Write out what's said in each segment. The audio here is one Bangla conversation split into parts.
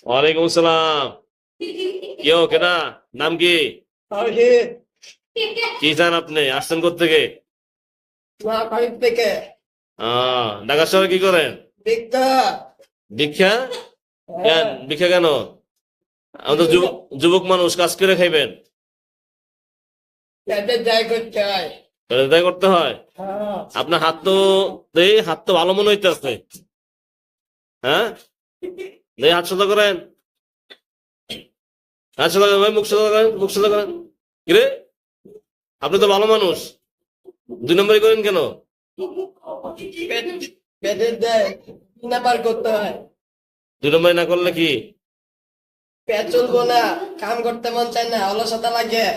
ওয়ালাইকুম আসসালাম। কেউ কেনা নাম কি? কি চান আপনি? আসছেন কোথেকে? ঢাকা শহরে কি করেন? ভিক্ষা? কেন ভিক্ষা কেন? আমাদের যুবক মানুষ কাজ করে খাইবেন, তাই করতে হয়। আপনার হাত তো ভালো মনে হইতেছে। হ্যাঁ, হাত সোজা করেন, হাত সোজা করেন, মুখ সোজা করেন, মুখ সোজা করেন। কিরে, আপনি তো ভালো মানুষ, 2 নম্বরই করেন কেন? করতে হয়, 2 নম্বরই না করলে কি পেট চলবো না, কাম করতে মন চায় না, অলসতা লাগে।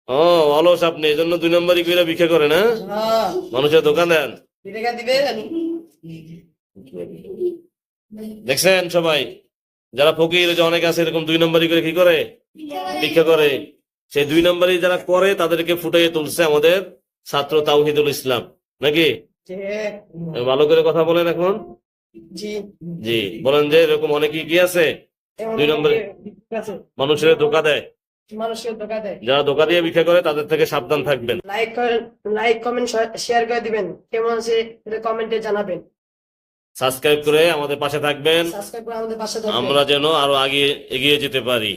ও অলস আপনি, এই জন্য 2 নম্বরই করে ভিক্ষা করেন? হ্যাঁ, মানুষের দোকান দেন। দিবেন। দেখছেন সবাই, যারা ফকির যে অনেক আছে এরকম 2 নম্বরই করে কি করে ভিক্ষা করে। সেই 2 নম্বরই যারা করে তাদেরকে ফুটাইয়ে তুলছে আমাদের ছাত্র তাওহিদুল ইসলাম, নাকি? ভালো করে কথা বলেন এখন। জি বলেন যে এরকম অনেকে কি আছে 2 নম্বরে মানুষের ধোকা দেয়। যারা ধোকা দিয়ে ভিক্ষা করে তাদের থেকে সাবধান থাকবেন। লাইক কমেন্ট শেয়ার করে দিবেন, কেমন আছে কমেন্টে জানাবেন। সাবস্ক্রাইব করে আমাদের পাশে থাকবেন, আমরা যেন আরো আগে এগিয়ে যেতে পারি।